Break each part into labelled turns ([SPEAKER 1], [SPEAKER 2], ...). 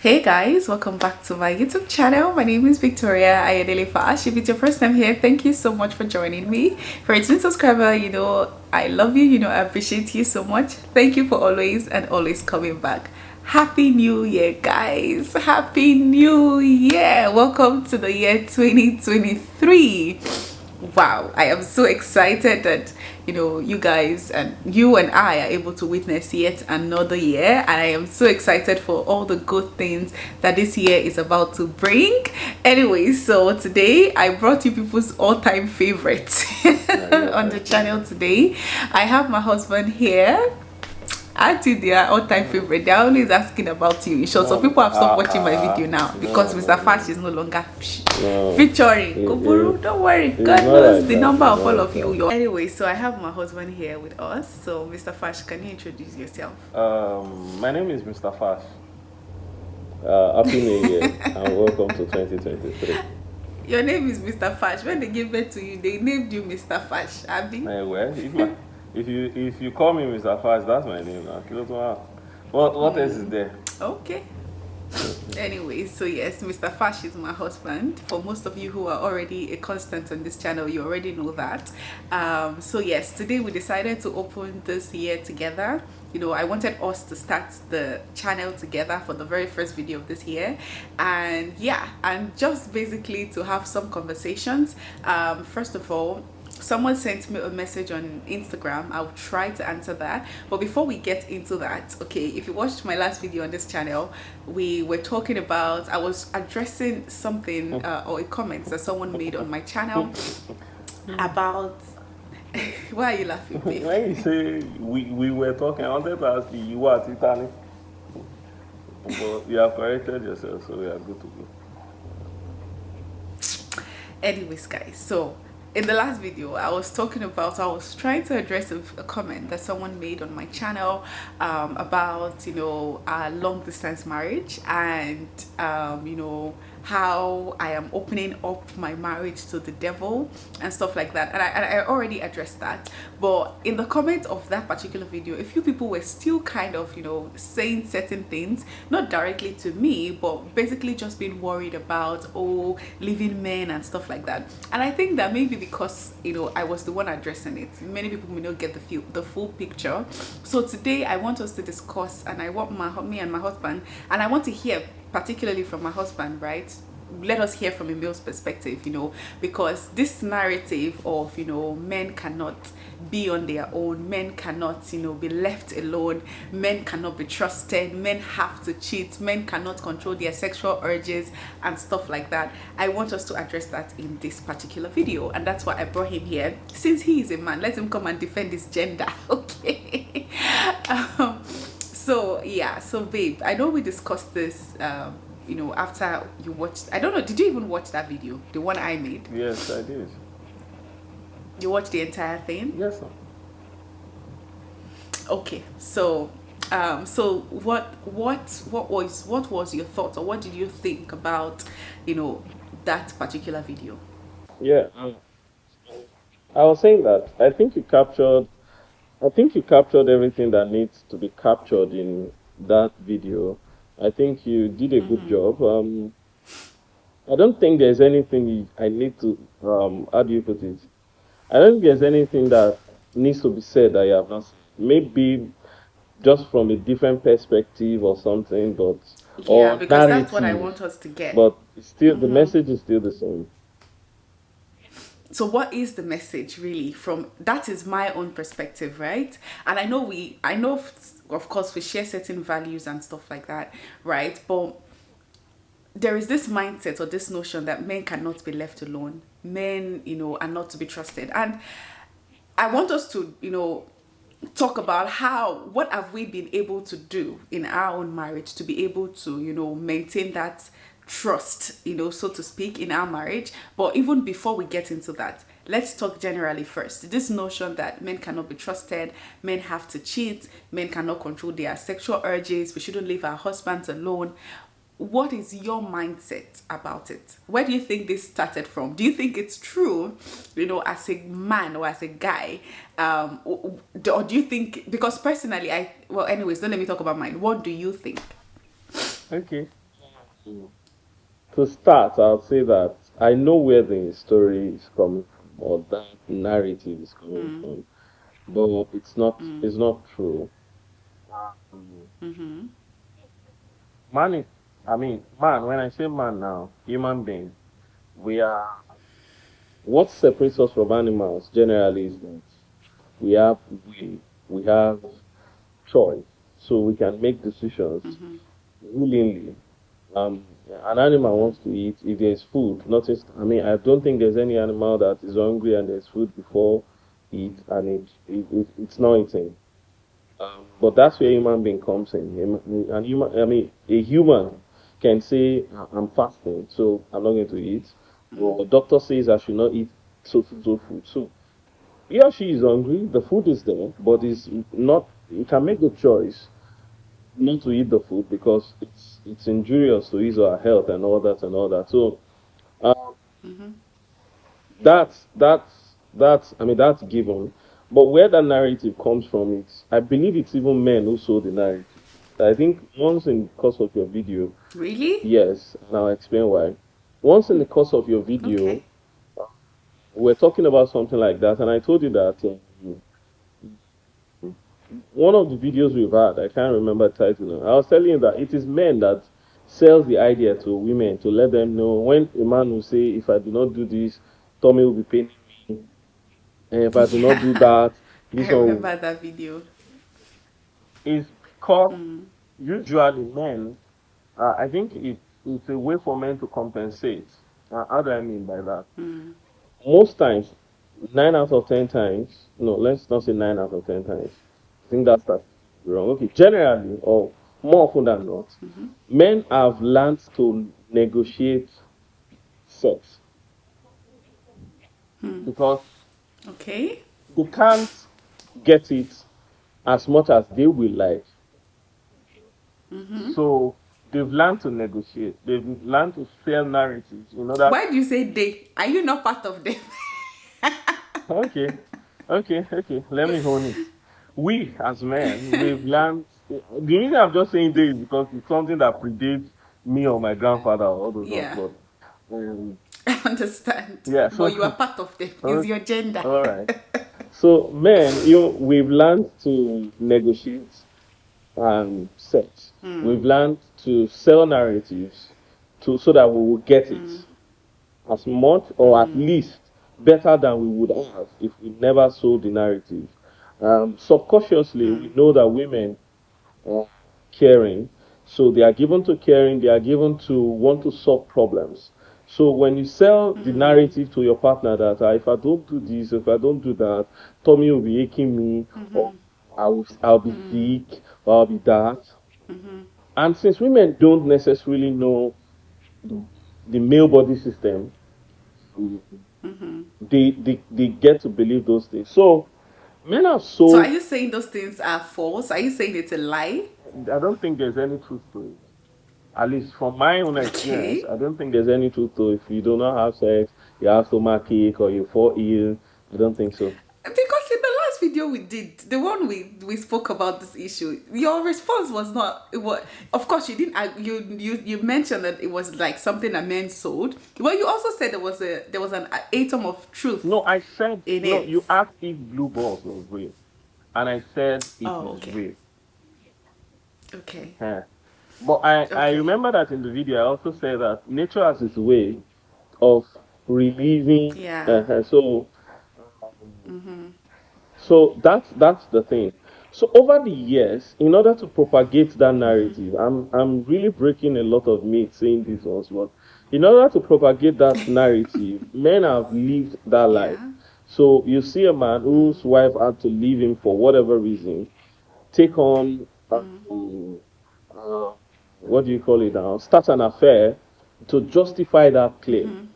[SPEAKER 1] Hey guys, welcome back to my YouTube channel. My name is Victoria Fash. If it's your first time here, thank you so much for joining me. For a new subscriber, I love you, I appreciate you so much. Thank you for always coming back. Happy New Year, guys. Happy New Year. Welcome to the year 2023. Wow, I am so excited that you guys and you and I are able to witness yet another year, and I am so excited for all the good things that this year is about to bring. Anyway, so today I brought you people's all-time favorite on the channel. Today I have my husband here. Auntie, they are all-time favorite. They're always asking about you. In short, so people have stopped watching my video now because Mr. Fash is no longer featuring. Kuburu, don't worry. God knows the number of all of you. Anyway, so I have my husband here with us. So, Mr. Fash, can you introduce yourself?
[SPEAKER 2] My name is Mr. Fash. Happy New Year and welcome to 2023.
[SPEAKER 1] Your name is Mr. Fash. When they gave birth to you, they named you Mr. Fash. Abby?
[SPEAKER 2] Well, if you call me Mr. Fash, that's my name now. What else is there?
[SPEAKER 1] Okay. Anyway, so yes, Mr. Fash is my husband. For most of you who are already a constant on this channel, you already know that. So yes, today we decided to open this year together. I wanted us to start the channel together for the very first video of this year, and just basically to have some conversations. First of all, someone sent me a message on Instagram. I'll try to answer that, but before we get into that, okay, if you watched my last video on this channel, we were talking about, I was addressing something or a comment that someone made on my channel about why are you laughing, babe?
[SPEAKER 2] When you say we were talking, I wanted to ask you, you were Italy, but you have corrected yourself, so we are good to go.
[SPEAKER 1] Anyways, guys, so in the last video I was trying to address a comment that someone made on my channel about our long distance marriage, and how I am opening up my marriage to the devil and stuff like that, and I already addressed that. But in the comments of that particular video, a few people were still kind of saying certain things, not directly to me, but basically just being worried about living men and stuff like that. And I think that maybe because I was the one addressing it, many people may not get the full picture. So today I want us to discuss, and I want me and my husband, and I want to hear particularly from my husband, right? Let us hear from a male's perspective, because this narrative of men cannot be on their own, men cannot be left alone, men cannot be trusted, men have to cheat, men cannot control their sexual urges and stuff like that. I want us to address that in this particular video, and that's why I brought him here. Since he is a man, let him come and defend his gender. Okay. So yeah, so babe, I know we discussed this after you watched, I don't know, did you even watch that video, the one I made?
[SPEAKER 2] Yes, I did.
[SPEAKER 1] You watched the entire thing?
[SPEAKER 2] Yes, sir.
[SPEAKER 1] Okay, so so what was your thoughts, or what did you think about that particular video?
[SPEAKER 2] Yeah, I was saying that I think you captured everything that needs to be captured in that video. I think you did a good job. I don't think there's anything I need to, how do you put it? I don't think there's anything that needs to be said that you have not said. Maybe just from a different perspective or something, but
[SPEAKER 1] Yeah, because that's what I want us to get.
[SPEAKER 2] But still, the message is still the same.
[SPEAKER 1] So what is the message really? From that is my own perspective, right? And I know of course we share certain values and stuff like that, right? But there is this mindset or this notion that men cannot be left alone, men are not to be trusted. And I want us to talk about what have we been able to do in our own marriage to be able to maintain that trust, so to speak, in our marriage. But even before we get into that, let's talk generally first. This notion that men cannot be trusted, men have to cheat, men cannot control their sexual urges, we shouldn't leave our husbands alone. What is your mindset about it? Where do you think this started from? Do you think it's true, as a man or as a guy? Or do you think, because personally, anyways, don't let me talk about mine. What do you think?
[SPEAKER 2] Okay. Mm. To start, I'll say that I know where the story is coming from, or that narrative is coming from, but it's not true. Um, Man is, I mean, man, when I say man now, human being, we are, what separates us from animals generally is that we have will, we have choice, so we can make decisions willingly. An animal wants to eat. If there's food, notice. I mean, I don't think there's any animal that is hungry and there's food before it, and it's not eating. But that's where human being comes in. And human, I mean, a human can say, "I'm fasting, so I'm not going to eat." Or doctor says I should not eat so food. So he or she is hungry. The food is there, but is not. You can make the choice not to eat the food because it's injurious to his or her health and all that and all that. So um, that's I mean that's given. But where that narrative comes from, I believe it's even men who sold the narrative. I think once in the course of your video,
[SPEAKER 1] Really?
[SPEAKER 2] yes, and I'll explain why. Once in the course of your video,
[SPEAKER 1] Okay.
[SPEAKER 2] we're talking about something like that, and I told you that one of the videos we've had, I can't remember the title now. I was telling you that it is men that sells the idea to women to let them know when a man will say, if I do not do this, Tommy will be paying me. And if I do not do
[SPEAKER 1] Yeah.
[SPEAKER 2] that,
[SPEAKER 1] I
[SPEAKER 2] this one will.
[SPEAKER 1] remember that video.
[SPEAKER 2] Is because usually men, I think it's a way for men to compensate. How do I mean by that? Most times, 9 out of 10 times, no, let's not say 9 out of 10 times. I think that's wrong. Okay, generally, or more often than not, men have learned to negotiate sex because
[SPEAKER 1] Okay.
[SPEAKER 2] they can't get it as much as they will like. So they've learned to negotiate. They've learned to sell narratives in order.
[SPEAKER 1] Why do you say they? Are you not part of them?
[SPEAKER 2] Okay, okay. Let me own it. We as men, we've learned. The reason I'm just saying this is because it's something that predates me or my grandfather or all those ones.
[SPEAKER 1] Yeah,
[SPEAKER 2] But
[SPEAKER 1] I understand.
[SPEAKER 2] yeah,
[SPEAKER 1] But
[SPEAKER 2] so
[SPEAKER 1] you are part of them. It's
[SPEAKER 2] all
[SPEAKER 1] your gender.
[SPEAKER 2] right. So men, we've learned to negotiate and sex. We've learned to sell narratives so that we will get it as much or at least better than we would have if we never sold the narrative. Subconsciously, we know that women are caring, so they are given to caring, they are given to want to solve problems. So when you sell the narrative to your partner that if I don't do this, if I don't do that, Tommy will be aching me, or I'll be sick, or I'll be that. And since women don't necessarily know the male body system, they get to believe those things. So men are
[SPEAKER 1] So are
[SPEAKER 2] sold.
[SPEAKER 1] you saying those things are false? Are you saying it's a lie?
[SPEAKER 2] I don't think there's any truth to it. At least from my own experience,
[SPEAKER 1] Okay.
[SPEAKER 2] I don't think there's any truth to if you do not have sex, you have stomach ache or you fall ill. I don't think so.
[SPEAKER 1] Because in the last video we did, the one we spoke about this issue, your response was not. It was, of course, you didn't. You mentioned that it was like something a man sold. But you also said there was an atom of truth
[SPEAKER 2] No, I said
[SPEAKER 1] in
[SPEAKER 2] no.
[SPEAKER 1] it.
[SPEAKER 2] You asked if blue balls was real, and I said it
[SPEAKER 1] Oh,
[SPEAKER 2] was
[SPEAKER 1] okay,
[SPEAKER 2] real.
[SPEAKER 1] okay,
[SPEAKER 2] Huh. But I
[SPEAKER 1] okay.
[SPEAKER 2] remember that in the video I also said that nature has its way of relieving.
[SPEAKER 1] Yeah.
[SPEAKER 2] So that's the thing. So over the years, in order to propagate that narrative, I'm really breaking a lot of myths saying this once, but in order to propagate that narrative, men have lived that life.
[SPEAKER 1] Yeah.
[SPEAKER 2] So you see a man whose wife had to leave him for whatever reason, take on uh, what do you call it now? Start an affair to justify that claim.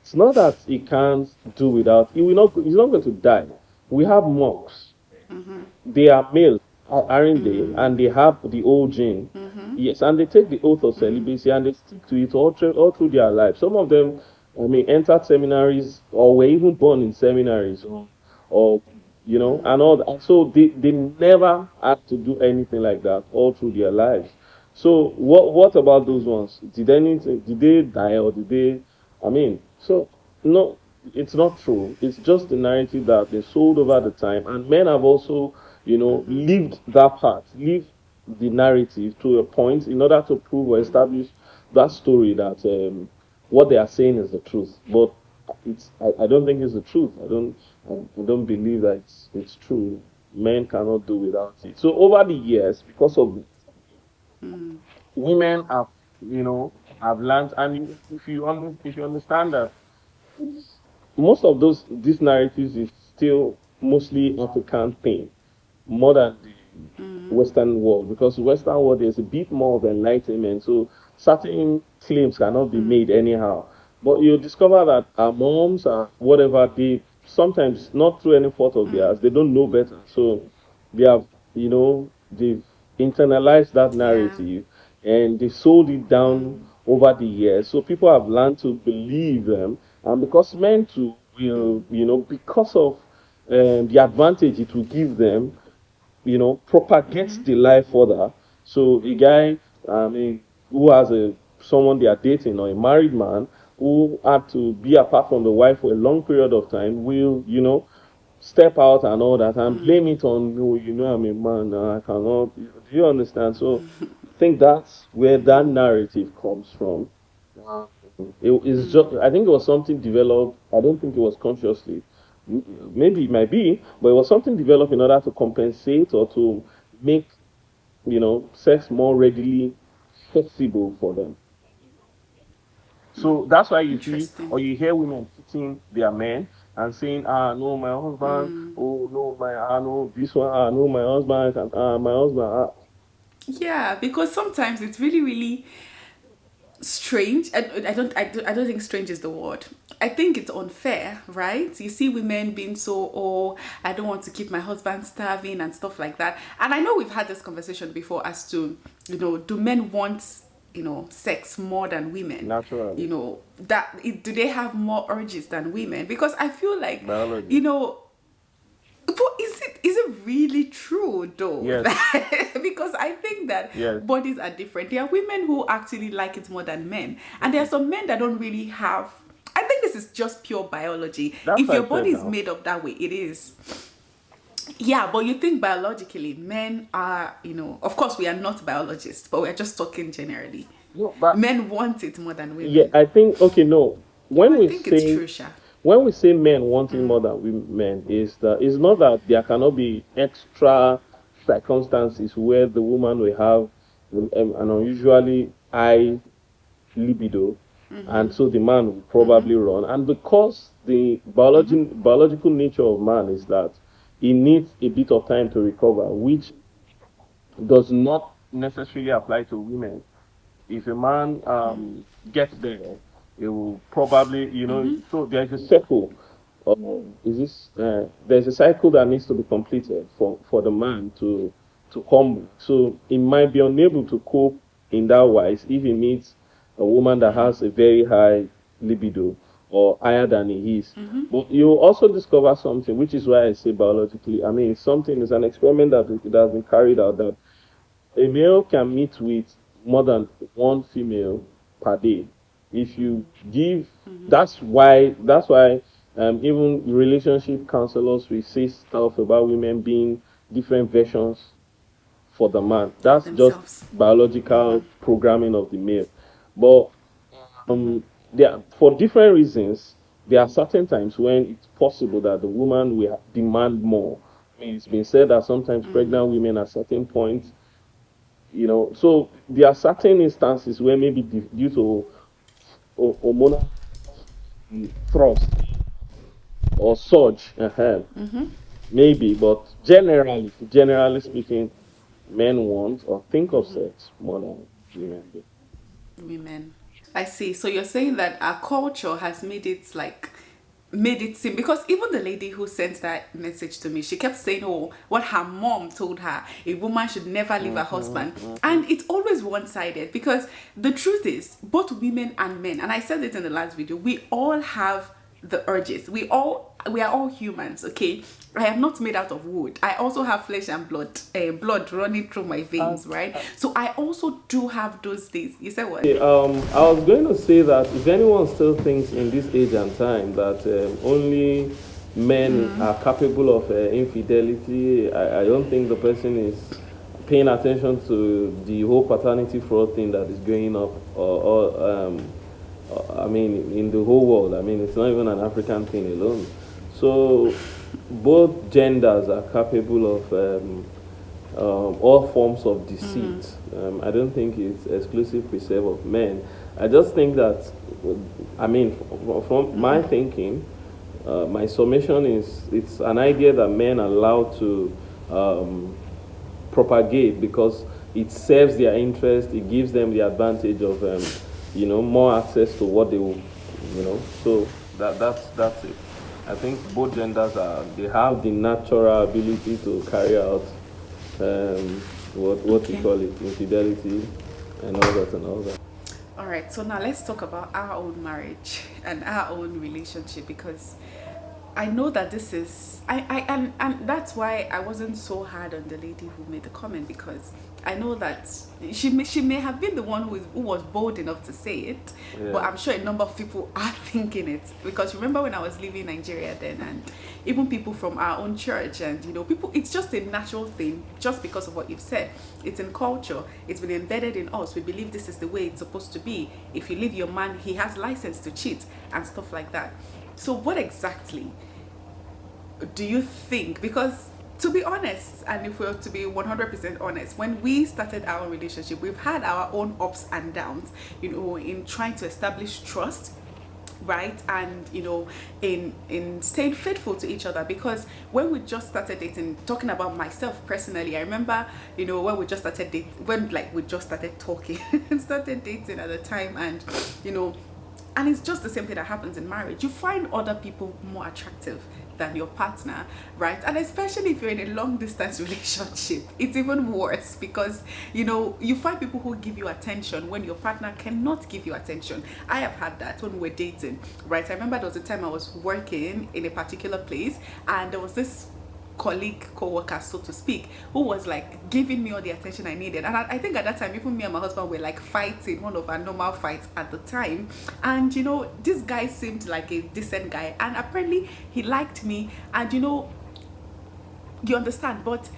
[SPEAKER 2] It's not that he can't do without. He will not. He's not going to die. We have monks. They are male, aren't they? And they have the old gene. Yes, and they take the oath of celibacy and they stick to it all through their life. Some of them, I mean, entered seminaries or were even born in seminaries, or and all that. So they never had to do anything like that all through their lives. So what about those ones? Did they die, or did they? I mean, so no, it's not true. It's just the narrative that they sold over the time, and men have also, lived that part, lived the narrative to a point in order to prove or establish that story that what they are saying is the truth. But I don't think it's the truth. I don't believe that it's true. Men cannot do without it. So over the years, because of women have, have learned, and if you understand that most of these narratives is still mostly African thing more than the Western world, because Western world there's a bit more of enlightenment, so certain claims cannot be made anyhow. But you discover that our moms and whatever, they sometimes not through any fault of theirs, they don't know better, so they have, they've internalized that
[SPEAKER 1] Yeah.
[SPEAKER 2] narrative and they sold it down over the years. So people have learned to believe them, and because men too will, because of the advantage it will give them, propagates the life further. So a guy, I mean, who has someone they are dating, or a married man who had to be apart from the wife for a long period of time will, step out and all that and blame it on, no, I'm a man, I cannot. Do you understand? So I think that's where that narrative comes from. Wow. It's just, I think it was something developed. I don't think it was consciously. Maybe it might be, but it was something developed in order to compensate or to make, sex more readily accessible for them. So that's why you see
[SPEAKER 1] Interesting.
[SPEAKER 2] or you hear women hitting their men and saying, no, my husband, oh no, no, this one, no, my husband, and my husband.
[SPEAKER 1] Yeah, because sometimes it's really, really strange. I don't think strange is the word. I think it's unfair, right? You see women being so, oh, I don't want to keep my husband starving and stuff like that. And I know we've had this conversation before as to, do men want, sex more than women?
[SPEAKER 2] Naturally,
[SPEAKER 1] Do they have more urges than women? Because I feel like,
[SPEAKER 2] biology.
[SPEAKER 1] but is it really true though?
[SPEAKER 2] Yes,
[SPEAKER 1] Because I think
[SPEAKER 2] yes,
[SPEAKER 1] that bodies are different. There are women who actually like it more than men, and there are some men that don't really have. I think this is just pure biology.
[SPEAKER 2] that's
[SPEAKER 1] If
[SPEAKER 2] what I
[SPEAKER 1] your
[SPEAKER 2] said
[SPEAKER 1] body is
[SPEAKER 2] now.
[SPEAKER 1] made up that way, it is. Yeah, but you think biologically, men are, of course, we are not biologists, but we're just talking generally.
[SPEAKER 2] No, but
[SPEAKER 1] Men want it more than
[SPEAKER 2] yeah,
[SPEAKER 1] women.
[SPEAKER 2] I think okay, no.
[SPEAKER 1] Oh,
[SPEAKER 2] When
[SPEAKER 1] I
[SPEAKER 2] we
[SPEAKER 1] think it's
[SPEAKER 2] say
[SPEAKER 1] true, Sha.
[SPEAKER 2] when we say men wanting more than women, is that it's not that there cannot be extra circumstances where the woman will have an unusually high libido, and so the man will probably run. And because the biological nature of man is that he needs a bit of time to recover, which does not necessarily apply to women. If a man gets there, it will probably, so there's a cycle. Is this? There's a cycle that needs to be completed for the man to come. So he might be unable to cope in that wise if he meets a woman that has a very high libido or higher than he is. But you also discover something, which is why I say biologically. I mean, something is an experiment that has been carried out that a male can meet with more than one female per day. If you give, that's why even relationship counselors will say stuff about women being different versions for the man.
[SPEAKER 1] Of
[SPEAKER 2] That's just
[SPEAKER 1] themselves.
[SPEAKER 2] biological programming of the male. But there, for different reasons, there are certain times when it's possible that the woman will demand more. I mean, it's been said that sometimes pregnant women at certain points, so there are certain instances where maybe due to hormonal thrust or surge, maybe, but generally speaking, men want or think of sex more than women do.
[SPEAKER 1] Women. I see. So you're saying that our culture has made it seem, because even the lady who sent that message to me, she kept saying, oh, what her mom told her, a woman should never leave her husband. And it's always one-sided, because the truth is both women and men, and I said it in the last video, we all have the urges. We all we are all humans, okay? I am not made out of wood. I also have flesh and blood running through my veins, right? So I also do have those days. You said what?
[SPEAKER 2] Okay, I was going to say that if anyone still thinks in this age and time that only men are capable of infidelity, I don't think the person is paying attention to the whole paternity fraud thing that is going up, I mean, in the whole world. I mean, it's not even an African thing alone. So both genders are capable of all forms of deceit. I don't think it's exclusive preserve of men. I just think that, I mean, from my thinking, my summation is it's an idea that men are allowed to propagate because it serves their interest. It gives them the advantage of, more access to what they will, So that's it. I think both genders they have the natural ability to carry out what you call it, infidelity and all that.
[SPEAKER 1] All right, so now let's talk about our own marriage and our own relationship, because I know that this is and that's why I wasn't so hard on the lady who made the comment, because I know that she may have been the one who was bold enough to say it, but I'm sure a number of people are thinking it, because remember when I was leaving Nigeria then, and even people from our own church, and people, it's just a natural thing, just because of what you've said. It's in culture, it's been embedded in us. We believe this is the way it's supposed to be. If you leave your man, he has license to cheat and stuff like that. So what exactly do you think? Because to be honest, and if we're to be 100% honest, when we started our relationship, we've had our own ups and downs, in trying to establish trust, right? And in staying faithful to each other. Because when we just started dating, talking about myself personally, I remember when we just started dating, when we just started talking and started dating at the time, and and it's just the same thing that happens in marriage. You find other people more attractive than your partner, right? And especially if you're in a long distance relationship, it's even worse, because you find people who give you attention when your partner cannot give you attention. I have had that when we were dating, right? I remember there was a time I was working in a particular place, and there was this colleague, co-worker, so to speak, who was like giving me all the attention I needed. And I think at that time, even me and my husband were like fighting, one of our normal fights at the time. And this guy seemed like a decent guy, and apparently he liked me, and you understand. But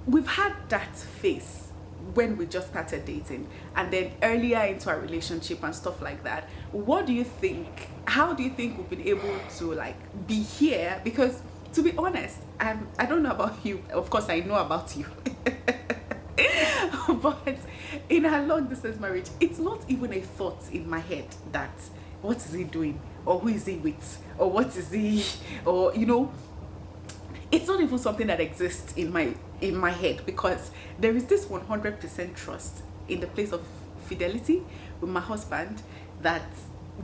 [SPEAKER 1] we've had that phase when we just started dating, and then earlier into our relationship and stuff like that. What do you think? How do you think we've been able to be here? Because to be honest, I don't know about you. Of course, I know about you. But in a long distance marriage, it's not even a thought in my head that what is he doing, or who is he with, or what is he, or it's not even something that exists in my head, because there is this 100% trust in the place of fidelity with my husband, that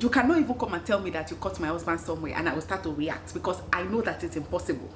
[SPEAKER 1] you cannot even come and tell me that you caught my husband somewhere and I will start to react, because I know that it's impossible.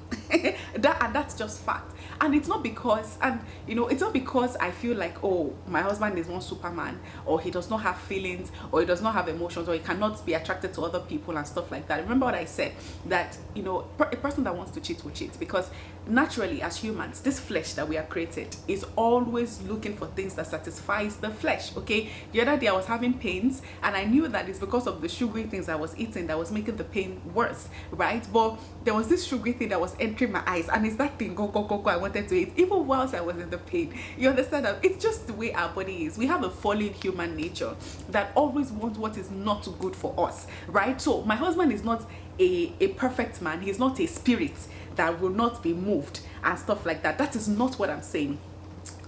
[SPEAKER 1] That's just fact. And it's not because, it's not because I feel like, oh, my husband is one Superman, or he does not have feelings, or he does not have emotions, or he cannot be attracted to other people and stuff like that. Remember what I said, that a person that wants to cheat will cheat, because naturally as humans, this flesh that we are created is always looking for things that satisfies the flesh. Okay, the other day I was having pains, and I knew that it's because of the sugary things I was eating that was making the pain worse, right? But there was this sugary thing that was entering my eyes, and it's that thing go I wanted to eat even whilst I was in the pain. You understand that it's just the way our body is. We have a fallen human nature that always wants what is not good for us, right? So my husband is not a perfect man. He's not a spirit that will not be moved and stuff like that. That is not what I'm saying.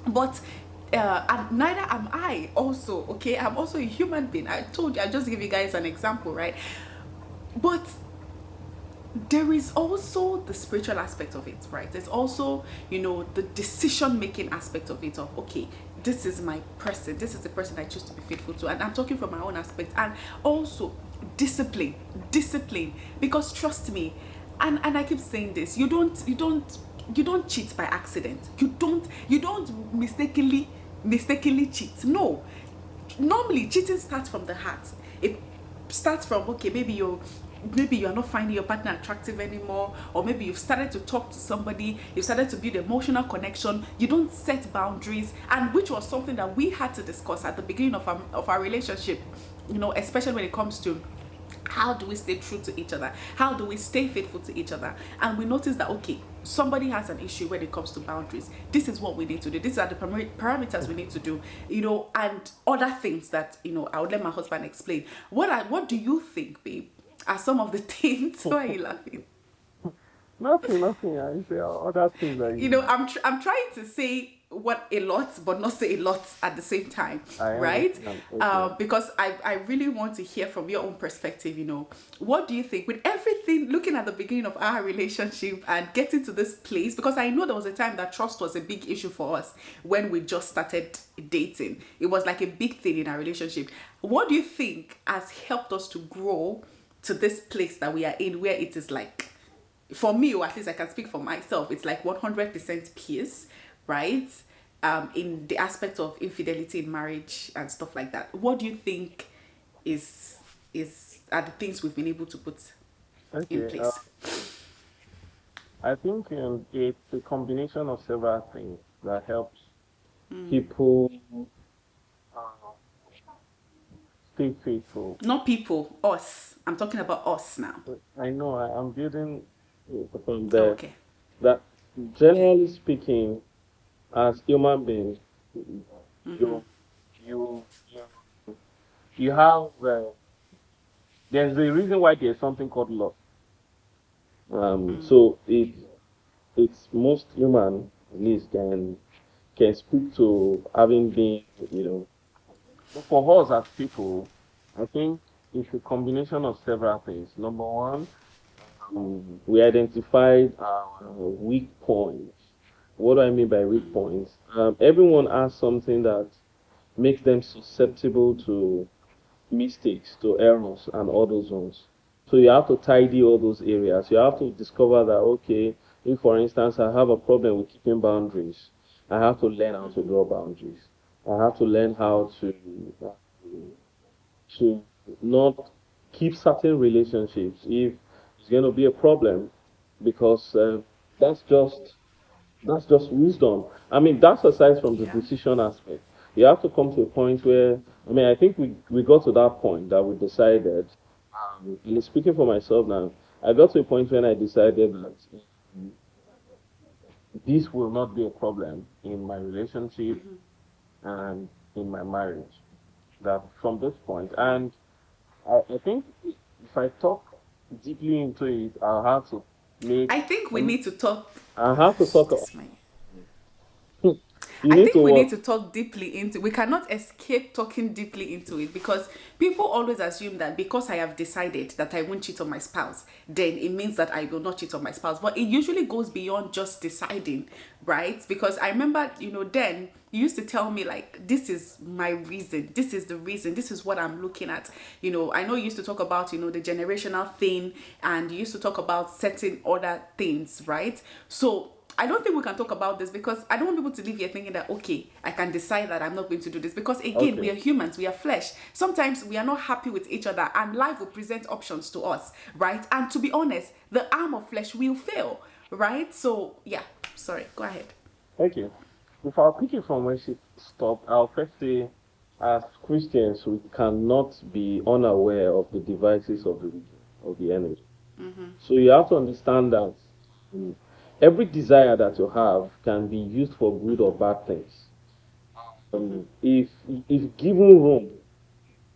[SPEAKER 1] But and neither am I also, okay? I'm also a human being. I told you, I just give you guys an example, right? But there is also the spiritual aspect of it, right? There's also, the decision-making aspect of it, of, okay, this is my person, this is the person I choose to be faithful to. And I'm talking from my own aspect. And also discipline, because trust me, and I keep saying this, you don't cheat by accident. You don't mistakenly cheat. No, normally cheating starts from the heart. It starts from, okay, maybe maybe you are not finding your partner attractive anymore, or maybe you've started to talk to somebody, you've started to build emotional connection, you don't set boundaries, and which was something that we had to discuss at the beginning of our relationship, especially when it comes to how do we stay true to each other, how do we stay faithful to each other. And we noticed that, okay, somebody has an issue when it comes to boundaries. This is what we need to do, these are the parameters we need to do, and other things that I would let my husband explain. What do you think, babe, are some of the things? Why are you laughing?
[SPEAKER 2] Nothing, nothing. I say other things that
[SPEAKER 1] I'm trying to say what a lot, but not say a lot at the same time,
[SPEAKER 2] I
[SPEAKER 1] right?
[SPEAKER 2] understand. Okay.
[SPEAKER 1] Because I really want to hear from your own perspective. What do you think with everything? Looking at the beginning of our relationship and getting to this place, because I know there was a time that trust was a big issue for us when we just started dating. It was like a big thing in our relationship. What do you think has helped us to grow to this place that we are in, where it is like, for me, or at least I can speak for myself, it's like 100% peace, right? In the aspect of infidelity in marriage and stuff like that. What do you think is are the things we've been able to put in
[SPEAKER 2] Okay.
[SPEAKER 1] place?
[SPEAKER 2] I think it's a combination of several things that helps people uh, stay faithful.
[SPEAKER 1] Not people, us. I'm talking about us now.
[SPEAKER 2] I know I'm building from
[SPEAKER 1] Oh,
[SPEAKER 2] there
[SPEAKER 1] okay.
[SPEAKER 2] that
[SPEAKER 1] Okay.
[SPEAKER 2] generally speaking, as human beings, you you you, you have there's a reason why there's something called love. So it's most human at least can speak to having been, you know. But for us as people, I think it's a combination of several things. Number one, we identified our weak points. What do I mean by weak points? Everyone has something that makes them susceptible to mistakes, to errors, and all those ones. So you have to tidy all those areas. You have to discover that, okay, if for instance I have a problem with keeping boundaries, I have to learn how to draw boundaries. I have to learn how to not keep certain relationships if it's going to be a problem, because that's just that's just wisdom. I mean, that's aside from the
[SPEAKER 1] Yeah.
[SPEAKER 2] decision aspect. You have to come to a point where, I mean, I think we got to that point that we decided, and speaking for myself now, I got to a point when I decided that this will not be a problem in my relationship and in my marriage. That from this point, and I think if I talk deeply into it, I'll have to make,
[SPEAKER 1] I think we
[SPEAKER 2] um,
[SPEAKER 1] need to talk.
[SPEAKER 2] I'll have to talk.
[SPEAKER 1] This might
[SPEAKER 2] You
[SPEAKER 1] I
[SPEAKER 2] need to
[SPEAKER 1] think we need
[SPEAKER 2] what?
[SPEAKER 1] to talk deeply into. We cannot escape talking deeply into it, because people always assume that because I have decided that I won't cheat on my spouse, then it means that I will not cheat on my spouse. But it usually goes beyond just deciding, right? Because I remember, then you used to tell me like, this is my reason, this is the reason, this is what I'm looking at. I know you used to talk about, the generational thing, and you used to talk about certain other things, right? So I don't think we can talk about this, because I don't want people to leave here thinking that, okay, I can decide that I'm not going to do this. Because again, we
[SPEAKER 2] Okay,
[SPEAKER 1] are humans, we are flesh. Sometimes we are not happy with each other, and life will present options to us, right? And to be honest, the arm of flesh will fail, right? So, yeah, sorry, go ahead.
[SPEAKER 2] okay. If I'll pick it from where she stopped, I'll first say, as Christians, we cannot be unaware of the devices of the enemy. So you have to understand that mm, every desire that you have can be used for good or bad things. If given room,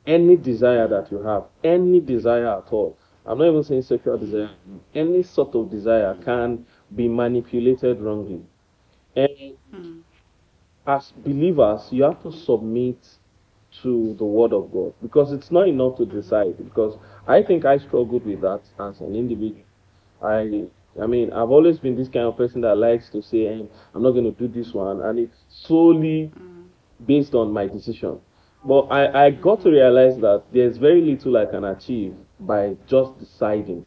[SPEAKER 2] any desire that you have, any desire at all, I'm not even saying sexual desire, any sort of desire can be manipulated wrongly. And as believers, you have to submit to the word of God, because it's not enough to decide. Because I think I struggled with that as an individual. I I mean, I've always been this kind of person that likes to say, I'm not going to do this one, and it's solely based on my decision. But I got to realize that there's very little I can achieve by just deciding,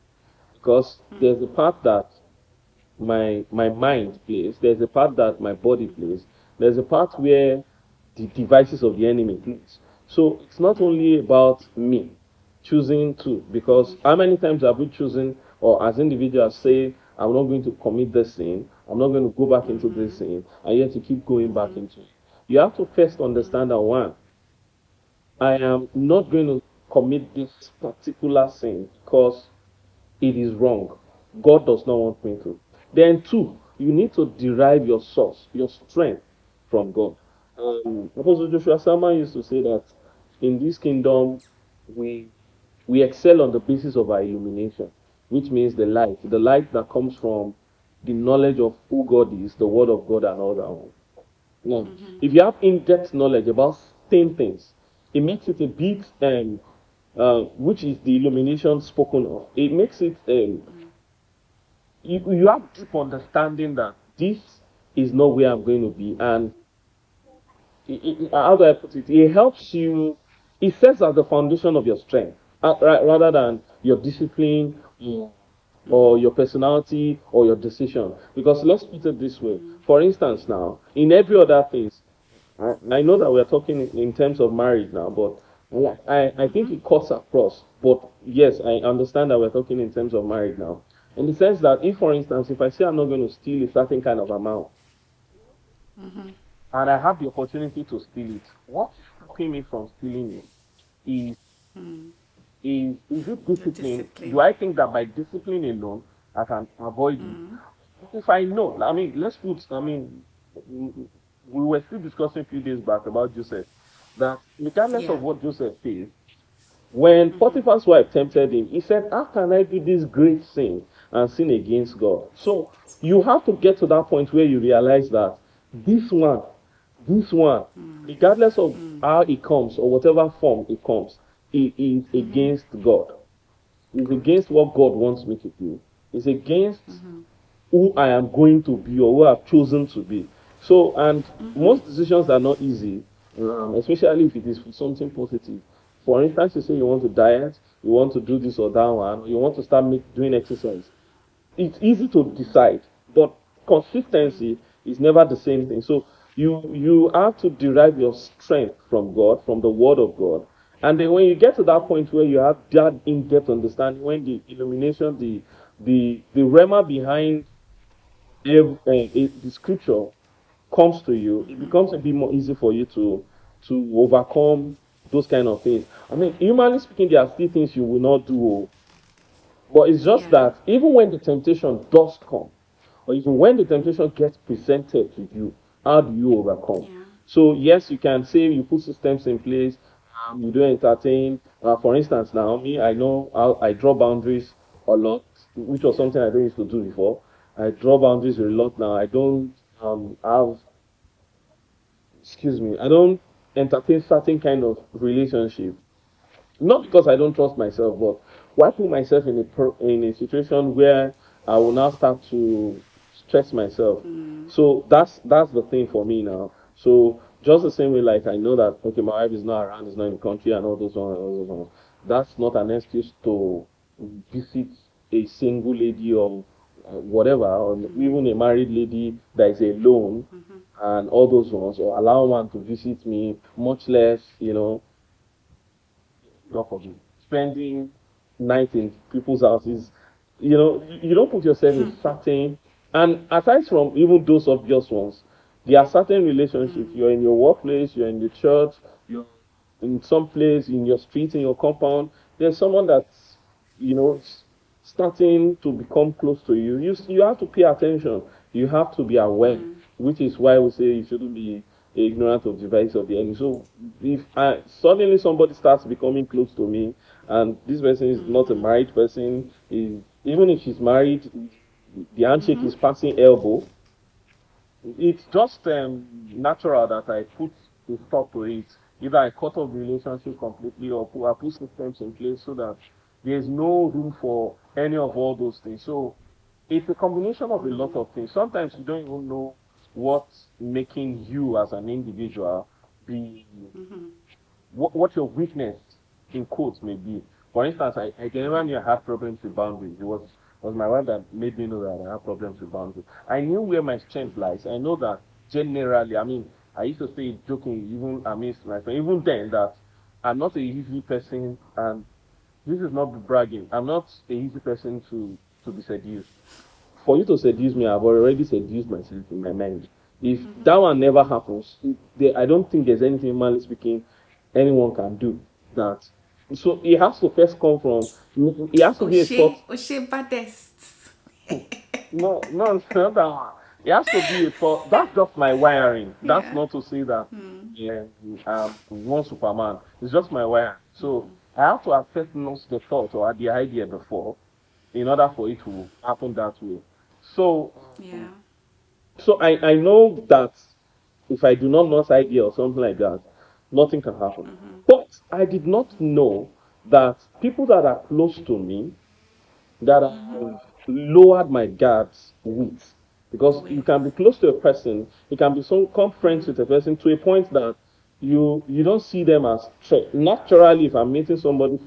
[SPEAKER 2] because there's a part that my mind plays, there's a part that my body plays, there's a part where the devices of the enemy plays. So it's not only about me. choosing to. Because how many times have we chosen, or as individuals say, I'm not going to commit this sin, I'm not going to go back into this sin, and yet you keep going back into it. You have to first understand that one, I am not going to commit this particular sin because it is wrong. God does not want me to. Then, two, you need to derive your source, your strength from God. Apostle Joshua Salman used to say that in this kingdom, we we excel on the basis of our illumination, which means the light that comes from the knowledge of who God is, the Word of God, and all that one. Now, if you have in-depth knowledge about same things, it makes it a bit, which is the illumination spoken of. It makes it, you have deep understanding that this is not where I'm going to be, and how do I put it? It helps you. It sets as the foundation of your strength, rather than your discipline, or your personality or your decision. Because let's put it this way. For instance, now in every other things, I know that we're talking in terms of marriage now, but I think it cuts across. But yes, I understand that we're talking in terms of marriage now. In the sense that if, for instance, if I say I'm not going to steal a certain kind of amount, and I have the opportunity to steal it, what's stopping me from stealing it is is it
[SPEAKER 1] The
[SPEAKER 2] discipline? Do
[SPEAKER 1] discipline.
[SPEAKER 2] I think that by discipline alone I can avoid it? If I know, I mean, let's put, I mean, we were still discussing a few days back about Joseph, that regardless
[SPEAKER 1] Yeah.
[SPEAKER 2] of what Joseph did, when Potiphar's wife tempted him, he said, how can I do this great sin and sin against God? So you have to get to that point where you realize that this one, this one, regardless of how it comes or whatever form it comes, it is against God. It's
[SPEAKER 1] God.
[SPEAKER 2] against what God wants me to do. It's against who I am going to be or who I've chosen to be. So, and most decisions are not easy, especially if it is for something positive. For instance, you say you want to diet, you want to do this or that one, you want to start doing exercise. It's easy to decide, but consistency is never the same thing. So you have to derive your strength from God, from the Word of God, and then when you get to that point where you have that in-depth understanding, when the illumination, the rema behind the scripture comes to you, it becomes a bit more easy for you to overcome those kind of things. I mean, humanly speaking, there are still things you will not do, oh, but it's just
[SPEAKER 1] Yeah.
[SPEAKER 2] that even when the temptation does come, or even when the temptation gets presented to you, how do you overcome?
[SPEAKER 1] Yeah.
[SPEAKER 2] So yes, you can say you put systems in place, you do entertain. For instance, now me, I know how I draw boundaries a lot, which was
[SPEAKER 1] Yeah.
[SPEAKER 2] something I don't used to do before. I draw boundaries a lot now. I don't have, excuse me, I don't entertain certain kind of relationship, not because I don't trust myself, but why put myself in in a situation where I will now start to stress myself. So that's the thing for me now. So just the same way, like I know that okay, my wife is not around, is not in the country, and all those ones, all those ones. That's not an excuse to visit a single lady or whatever, or even a married lady that is alone, and all those ones, or allow one to visit me, much less, God forbid, spending night in people's houses. You don't put yourself in certain, and aside from even those obvious ones, there are certain relationships. You're in your workplace, you're in the church, you're in some place, in your street, in your compound. There's someone that's, starting to become close to you. You have to pay attention. You have to be aware, which is why we say you shouldn't be ignorant of the device of the enemy. So if suddenly somebody starts becoming close to me, and this person is not a married person, is even if she's married, the handshake is passing elbow, it's just natural that I put a stop to it. Either I cut off the relationship completely, or I put systems in place so that there's no room for any of all those things. So it's a combination of a lot of things. Sometimes you don't even know what's making you as an individual be, what your weakness in quotes may be. For instance, I never knew I had problems with boundaries. It was my wife that made me know that I have problems with boundaries. I knew where my strength lies. I know that generally, I mean, I used to say joking, even amidst my friend, even then, that I'm not a easy person, and this is not bragging. I'm not a easy person to be seduced. For you to seduce me, I've already seduced myself in my mind. If that one never happens, I don't think there's anything, humanly speaking, anyone can do that. So it has to first come from, it has to be a thought.
[SPEAKER 1] Oshe baddest.
[SPEAKER 2] No, no, it's not that one. It has to be a thought. That's just my wiring. That's
[SPEAKER 1] Yeah.
[SPEAKER 2] not to say that, yeah, one Superman. It's just my wiring. So I have to have first known the thought or the idea before in order for it to happen that way. So,
[SPEAKER 1] Yeah.
[SPEAKER 2] so I know that if I do not know this idea or something like that, nothing can happen. But I did not know that people that are close to me, that I've lowered my guards with. Because you
[SPEAKER 1] With.
[SPEAKER 2] can be close to a person, you can be some come friends with a person to a point that you don't see them as naturally. If I'm meeting somebody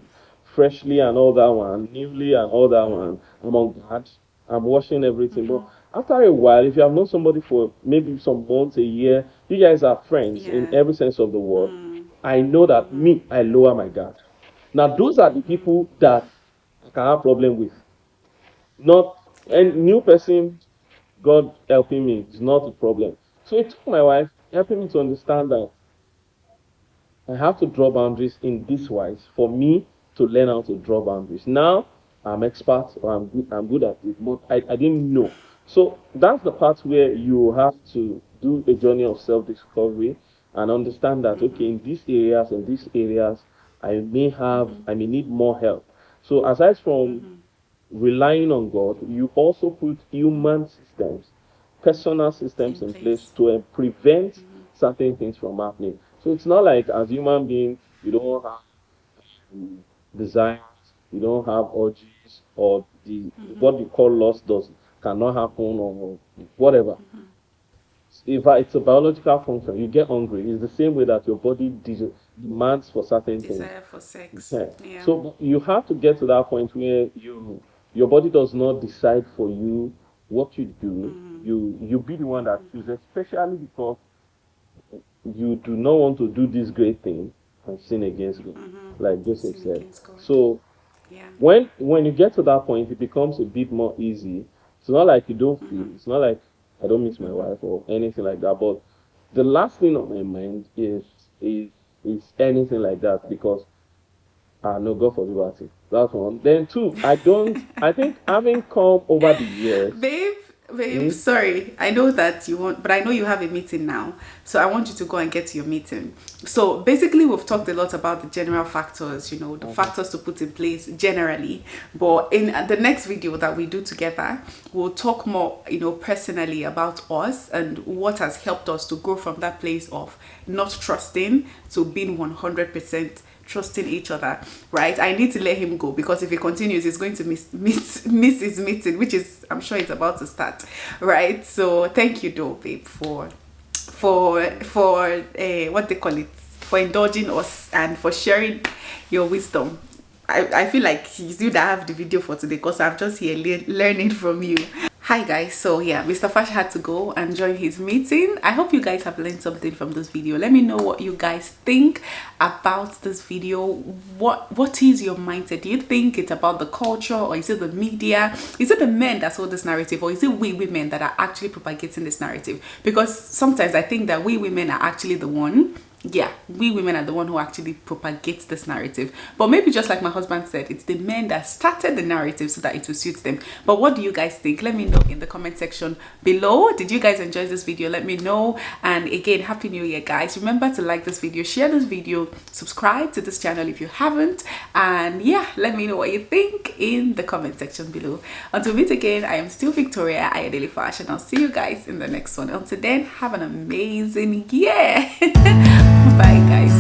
[SPEAKER 2] freshly and all that one, newly and all that one, I'm on guard, I'm watching everything. But after a while, if you have known somebody for maybe some months, a year, you guys are friends in
[SPEAKER 1] Yeah.
[SPEAKER 2] every sense of the word. I know that me, I lower my guard. Now those are the people that I can have problem with. Not
[SPEAKER 1] Yeah.
[SPEAKER 2] and new person, God helping me is not a problem. So it took my wife helping me to understand that I have to draw boundaries in this wise for me to learn how to draw boundaries. Now I'm expert or I'm good at it, but I didn't know. So that's the part where you have to do a journey of self-discovery and understand that okay, in these areas, I may need more help. So aside from relying on God, you also put human systems, personal systems
[SPEAKER 1] In
[SPEAKER 2] in place
[SPEAKER 1] place.
[SPEAKER 2] to prevent certain things from happening. So it's not like as human beings, you don't have desires, you don't have urges, or the what you call lust does cannot happen or whatever. If it's a biological function, you get hungry. It's the same way that your body demands for certain things.
[SPEAKER 1] Desire for sex.
[SPEAKER 2] Yeah.
[SPEAKER 1] Yeah.
[SPEAKER 2] So you have to get to that point where your body does not decide for you what you do. You be the one that chooses, especially because you do not want to do this great thing and sin against God, like Joseph
[SPEAKER 1] Sin
[SPEAKER 2] said.
[SPEAKER 1] against God.
[SPEAKER 2] So
[SPEAKER 1] Yeah.
[SPEAKER 2] when you get to that point, it becomes a bit more easy. It's not like you don't feel. It's not like I don't miss my wife or anything like that. But the last thing on my mind is anything like that because no, God forbid about it. That's one. Then two, I don't. I think having come over the years,
[SPEAKER 1] Babe, babe,
[SPEAKER 2] hmm,
[SPEAKER 1] sorry. I know that you want, but I know you have a meeting now. So I want you to go and get to your meeting. So basically, we've talked a lot about the general factors, the
[SPEAKER 2] okay,
[SPEAKER 1] factors to put in place generally. But in the next video that we do together, we'll talk more, personally about us and what has helped us to go from that place of not trusting to being 100% trusting each other, right? I need to let him go because if he continues, he's going to miss his meeting, which is I'm sure it's about to start, right? So thank you, though, babe, for what they call it, for indulging us and for sharing your wisdom. I feel like it's you that have the video for today because I'm just here learning from you. Hi guys, so yeah, Mr. Fash had to go and join his meeting. I hope you guys have learned something from this video. Let me know what you guys think about this video. What is your mindset? Do you think it's about the culture, or is it the media? Is it the men that sold this narrative, or is it we women that are actually propagating this narrative? Because sometimes I think that we women are actually the one, yeah, we women are the one who actually propagates this narrative. But maybe just like my husband said, it's the men that started the narrative so that it will suit them. But what do you guys think? Let me know in the comment section below. Did you guys enjoy this video? Let me know. And again, happy new year, guys. Remember to like this video, share this video, subscribe to this channel if you haven't, and yeah, let me know what you think in the comment section below. Until we meet again, I am still Victoria Ayodele Fash, and I'll see you guys in the next one. Until then, have an amazing year. Bye guys.